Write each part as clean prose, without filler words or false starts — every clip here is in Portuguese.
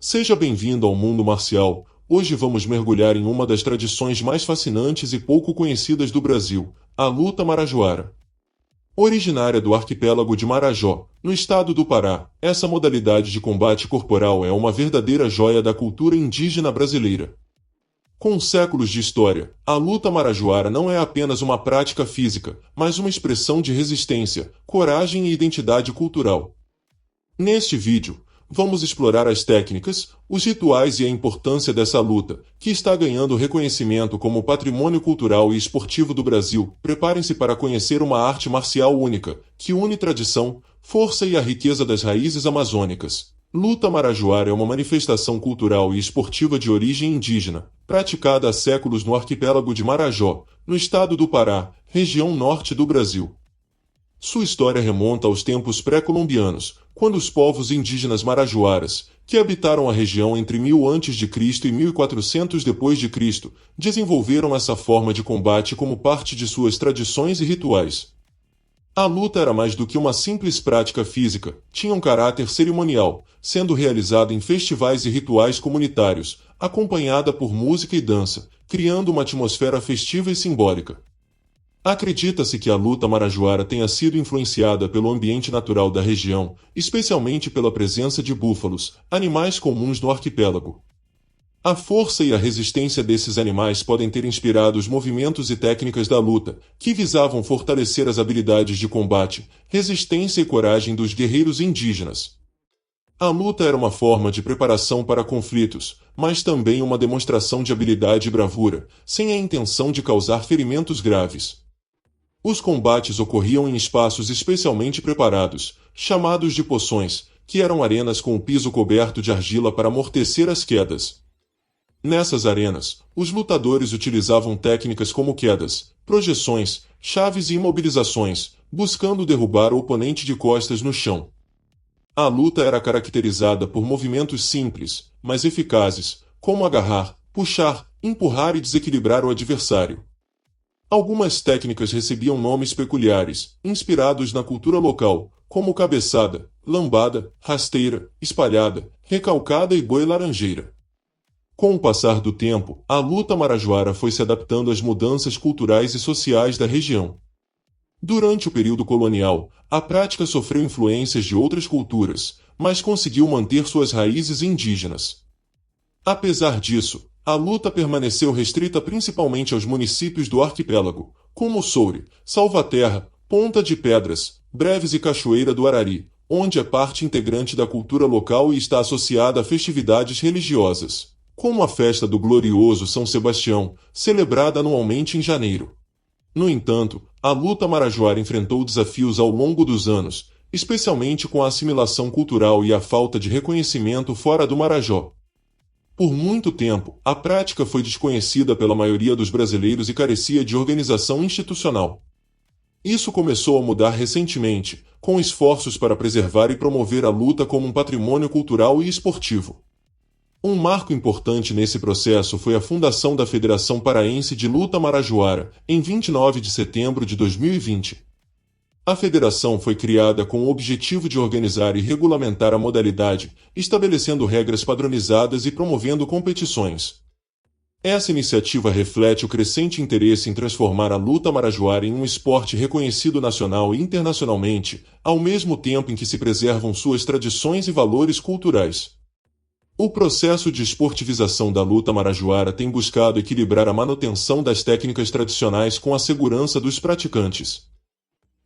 Seja bem-vindo ao mundo marcial. Hoje vamos mergulhar em uma das tradições mais fascinantes e pouco conhecidas do Brasil, a luta marajoara. Originária do arquipélago de Marajó, no estado do Pará, essa modalidade de combate corporal é uma verdadeira joia da cultura indígena brasileira. Com séculos de história, a luta marajoara não é apenas uma prática física, mas uma expressão de resistência, coragem e identidade cultural. Neste vídeo, vamos explorar as técnicas, os rituais e a importância dessa luta, que está ganhando reconhecimento como patrimônio cultural e esportivo do Brasil. Preparem-se para conhecer uma arte marcial única, que une tradição, força e a riqueza das raízes amazônicas. Luta marajoara é uma manifestação cultural e esportiva de origem indígena, praticada há séculos no arquipélago de Marajó, no estado do Pará, região norte do Brasil. Sua história remonta aos tempos pré-colombianos, quando os povos indígenas marajoaras, que habitaram a região entre 1000 a.C. e 1400 d.C., desenvolveram essa forma de combate como parte de suas tradições e rituais. A luta era mais do que uma simples prática física, tinha um caráter cerimonial, sendo realizada em festivais e rituais comunitários, acompanhada por música e dança, criando uma atmosfera festiva e simbólica. Acredita-se que a luta marajoara tenha sido influenciada pelo ambiente natural da região, especialmente pela presença de búfalos, animais comuns no arquipélago. A força e a resistência desses animais podem ter inspirado os movimentos e técnicas da luta, que visavam fortalecer as habilidades de combate, resistência e coragem dos guerreiros indígenas. A luta era uma forma de preparação para conflitos, mas também uma demonstração de habilidade e bravura, sem a intenção de causar ferimentos graves. Os combates ocorriam em espaços especialmente preparados, chamados de poções, que eram arenas com o piso coberto de argila para amortecer as quedas. Nessas arenas, os lutadores utilizavam técnicas como quedas, projeções, chaves e imobilizações, buscando derrubar o oponente de costas no chão. A luta era caracterizada por movimentos simples, mas eficazes, como agarrar, puxar, empurrar e desequilibrar o adversário. Algumas técnicas recebiam nomes peculiares, inspirados na cultura local, como cabeçada, lambada, rasteira, espalhada, recalcada e boi laranjeira. Com o passar do tempo, a luta marajoara foi se adaptando às mudanças culturais e sociais da região. Durante o período colonial, a prática sofreu influências de outras culturas, mas conseguiu manter suas raízes indígenas. Apesar disso, a luta permaneceu restrita principalmente aos municípios do arquipélago, como Soure, Salvaterra, Ponta de Pedras, Breves e Cachoeira do Arari, onde é parte integrante da cultura local e está associada a festividades religiosas, como a festa do glorioso São Sebastião, celebrada anualmente em janeiro. No entanto, a luta marajoara enfrentou desafios ao longo dos anos, especialmente com a assimilação cultural e a falta de reconhecimento fora do Marajó. Por muito tempo, a prática foi desconhecida pela maioria dos brasileiros e carecia de organização institucional. Isso começou a mudar recentemente, com esforços para preservar e promover a luta como um patrimônio cultural e esportivo. Um marco importante nesse processo foi a fundação da Federação Paraense de Luta Marajoara, em 29 de setembro de 2020. A federação foi criada com o objetivo de organizar e regulamentar a modalidade, estabelecendo regras padronizadas e promovendo competições. Essa iniciativa reflete o crescente interesse em transformar a luta marajoara em um esporte reconhecido nacional e internacionalmente, ao mesmo tempo em que se preservam suas tradições e valores culturais. O processo de esportivização da luta marajoara tem buscado equilibrar a manutenção das técnicas tradicionais com a segurança dos praticantes.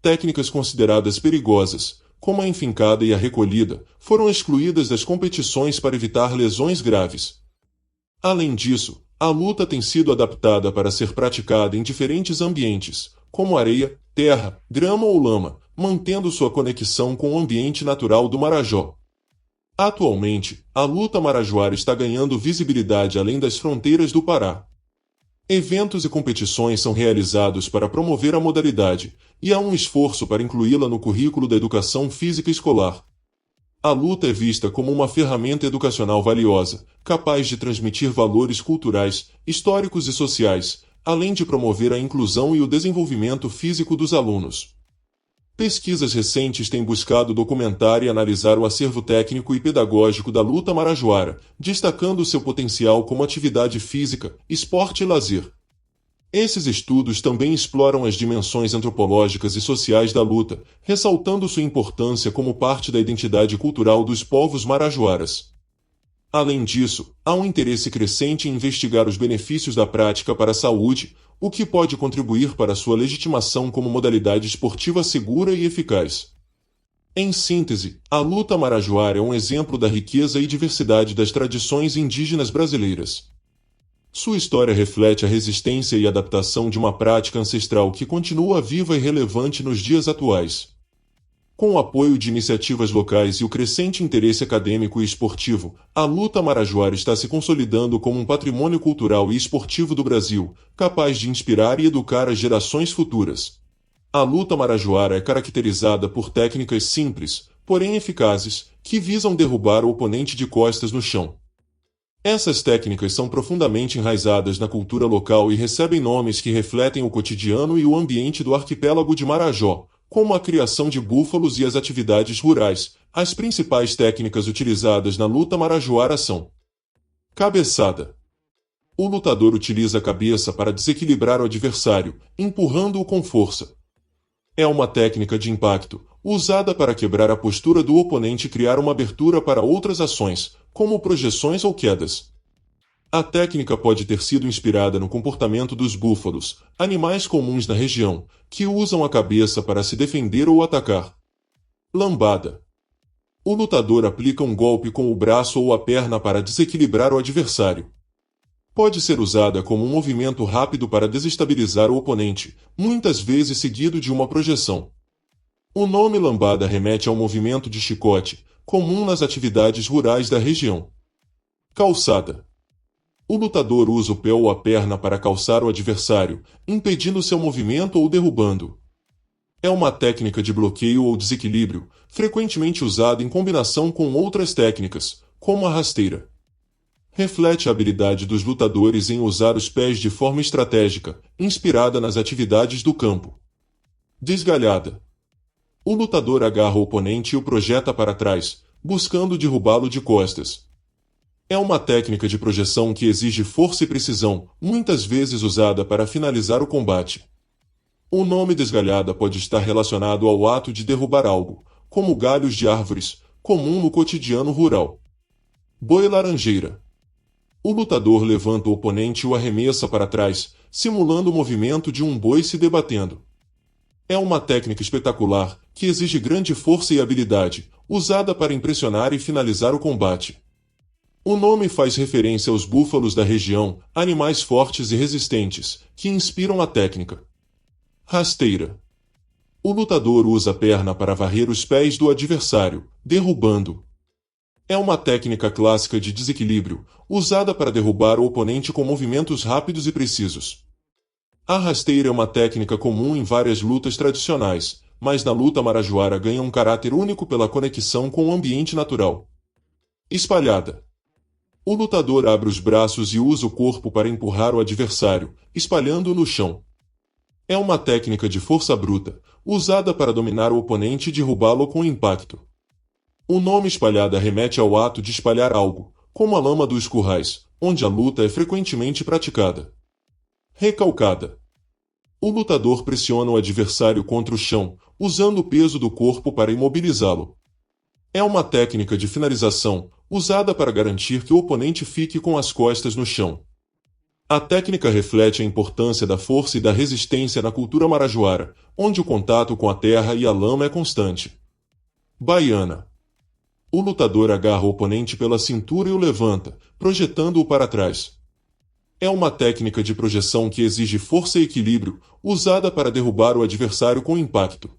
Técnicas consideradas perigosas, como a enfincada e a recolhida, foram excluídas das competições para evitar lesões graves. Além disso, a luta tem sido adaptada para ser praticada em diferentes ambientes, como areia, terra, grama ou lama, mantendo sua conexão com o ambiente natural do Marajó. Atualmente, a luta marajoara está ganhando visibilidade além das fronteiras do Pará. Eventos e competições são realizados para promover a modalidade, e há um esforço para incluí-la no currículo da educação física escolar. A luta é vista como uma ferramenta educacional valiosa, capaz de transmitir valores culturais, históricos e sociais, além de promover a inclusão e o desenvolvimento físico dos alunos. Pesquisas recentes têm buscado documentar e analisar o acervo técnico e pedagógico da luta marajoara, destacando seu potencial como atividade física, esporte e lazer. Esses estudos também exploram as dimensões antropológicas e sociais da luta, ressaltando sua importância como parte da identidade cultural dos povos marajoaras. Além disso, há um interesse crescente em investigar os benefícios da prática para a saúde, o que pode contribuir para sua legitimação como modalidade esportiva segura e eficaz. Em síntese, a luta marajoara é um exemplo da riqueza e diversidade das tradições indígenas brasileiras. Sua história reflete a resistência e adaptação de uma prática ancestral que continua viva e relevante nos dias atuais. Com o apoio de iniciativas locais e o crescente interesse acadêmico e esportivo, a luta marajoara está se consolidando como um patrimônio cultural e esportivo do Brasil, capaz de inspirar e educar as gerações futuras. A luta marajoara é caracterizada por técnicas simples, porém eficazes, que visam derrubar o oponente de costas no chão. Essas técnicas são profundamente enraizadas na cultura local e recebem nomes que refletem o cotidiano e o ambiente do arquipélago de Marajó, como a criação de búfalos e as atividades rurais. As principais técnicas utilizadas na luta marajoara são: cabeçada. O lutador utiliza a cabeça para desequilibrar o adversário, empurrando-o com força. É uma técnica de impacto, usada para quebrar a postura do oponente e criar uma abertura para outras ações, como projeções ou quedas. A técnica pode ter sido inspirada no comportamento dos búfalos, animais comuns na região, que usam a cabeça para se defender ou atacar. Lambada. O lutador aplica um golpe com o braço ou a perna para desequilibrar o adversário. Pode ser usada como um movimento rápido para desestabilizar o oponente, muitas vezes seguido de uma projeção. O nome lambada remete ao movimento de chicote, comum nas atividades rurais da região. Calçada. O lutador usa o pé ou a perna para calçar o adversário, impedindo seu movimento ou derrubando-o. É uma técnica de bloqueio ou desequilíbrio, frequentemente usada em combinação com outras técnicas, como a rasteira. Reflete a habilidade dos lutadores em usar os pés de forma estratégica, inspirada nas atividades do campo. Desgalhada. O lutador agarra o oponente e o projeta para trás, buscando derrubá-lo de costas. É uma técnica de projeção que exige força e precisão, muitas vezes usada para finalizar o combate. O nome desgalhada pode estar relacionado ao ato de derrubar algo, como galhos de árvores, comum no cotidiano rural. Boi laranjeira. O lutador levanta o oponente e o arremessa para trás, simulando o movimento de um boi se debatendo. É uma técnica espetacular, que exige grande força e habilidade, usada para impressionar e finalizar o combate. O nome faz referência aos búfalos da região, animais fortes e resistentes, que inspiram a técnica. Rasteira. O lutador usa a perna para varrer os pés do adversário, derrubando. É uma técnica clássica de desequilíbrio, usada para derrubar o oponente com movimentos rápidos e precisos. A rasteira é uma técnica comum em várias lutas tradicionais, mas na luta marajoara ganha um caráter único pela conexão com o ambiente natural. Espalhada. O lutador abre os braços e usa o corpo para empurrar o adversário, espalhando-o no chão. É uma técnica de força bruta, usada para dominar o oponente e derrubá-lo com impacto. O nome espalhada remete ao ato de espalhar algo, como a lama dos currais, onde a luta é frequentemente praticada. Recalcada. O lutador pressiona o adversário contra o chão, usando o peso do corpo para imobilizá-lo. É uma técnica de finalização, usada para garantir que o oponente fique com as costas no chão. A técnica reflete a importância da força e da resistência na cultura marajoara, onde o contato com a terra e a lama é constante. Baiana. O lutador agarra o oponente pela cintura e o levanta, projetando-o para trás. É uma técnica de projeção que exige força e equilíbrio, usada para derrubar o adversário com impacto.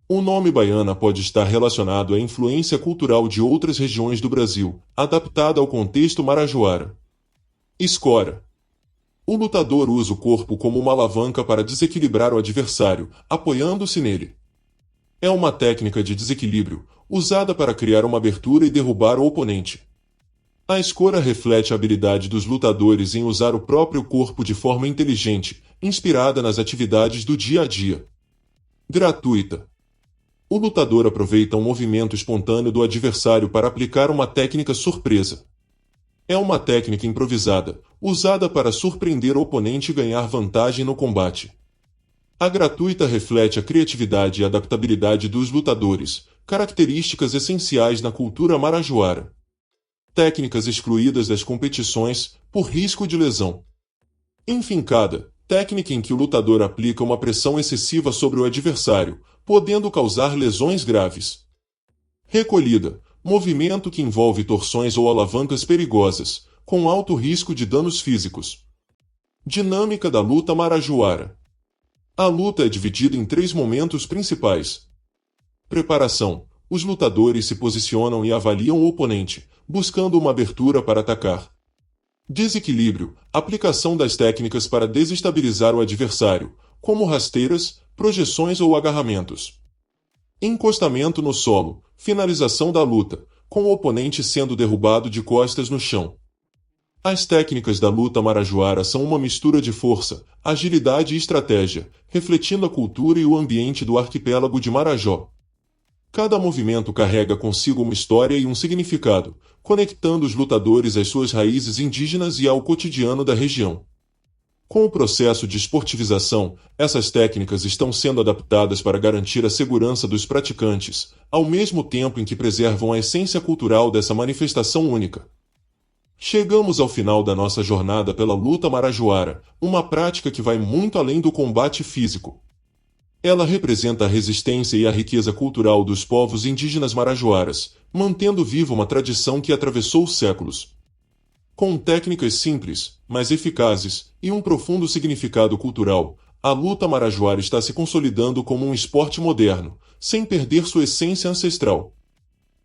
O nome baiana pode estar relacionado à influência cultural de outras regiões do Brasil, adaptada ao contexto marajoara. Escora. O lutador usa o corpo como uma alavanca para desequilibrar o adversário, apoiando-se nele. É uma técnica de desequilíbrio, usada para criar uma abertura e derrubar o oponente. A escora reflete a habilidade dos lutadores em usar o próprio corpo de forma inteligente, inspirada nas atividades do dia a dia. Gratuita. O lutador aproveita um movimento espontâneo do adversário para aplicar uma técnica surpresa. É uma técnica improvisada, usada para surpreender o oponente e ganhar vantagem no combate. A gratuita reflete a criatividade e adaptabilidade dos lutadores, características essenciais na cultura marajoara. Técnicas excluídas das competições, por risco de lesão. Enfincada, técnica em que o lutador aplica uma pressão excessiva sobre o adversário, podendo causar lesões graves. Recolhida, movimento que envolve torções ou alavancas perigosas, com alto risco de danos físicos. Dinâmica da luta marajoara. A luta é dividida em 3 momentos principais. Preparação. Os lutadores se posicionam e avaliam o oponente, buscando uma abertura para atacar. Desequilíbrio. Aplicação das técnicas para desestabilizar o adversário, como rasteiras, projeções ou agarramentos. Encostamento no solo. Finalização da luta, com o oponente sendo derrubado de costas no chão. As técnicas da luta marajoara são uma mistura de força, agilidade e estratégia, refletindo a cultura e o ambiente do arquipélago de Marajó. Cada movimento carrega consigo uma história e um significado, conectando os lutadores às suas raízes indígenas e ao cotidiano da região. Com o processo de esportivização, essas técnicas estão sendo adaptadas para garantir a segurança dos praticantes, ao mesmo tempo em que preservam a essência cultural dessa manifestação única. Chegamos ao final da nossa jornada pela luta marajoara, uma prática que vai muito além do combate físico. Ela representa a resistência e a riqueza cultural dos povos indígenas marajoaras, mantendo viva uma tradição que atravessou os séculos. Com técnicas simples, mas eficazes, e um profundo significado cultural, a luta marajoara está se consolidando como um esporte moderno, sem perder sua essência ancestral.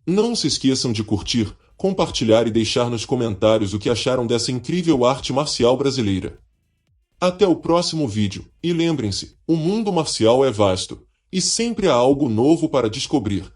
Não se esqueçam de curtir, compartilhar e deixar nos comentários o que acharam dessa incrível arte marcial brasileira. Até o próximo vídeo, e lembrem-se, o mundo marcial é vasto, e sempre há algo novo para descobrir.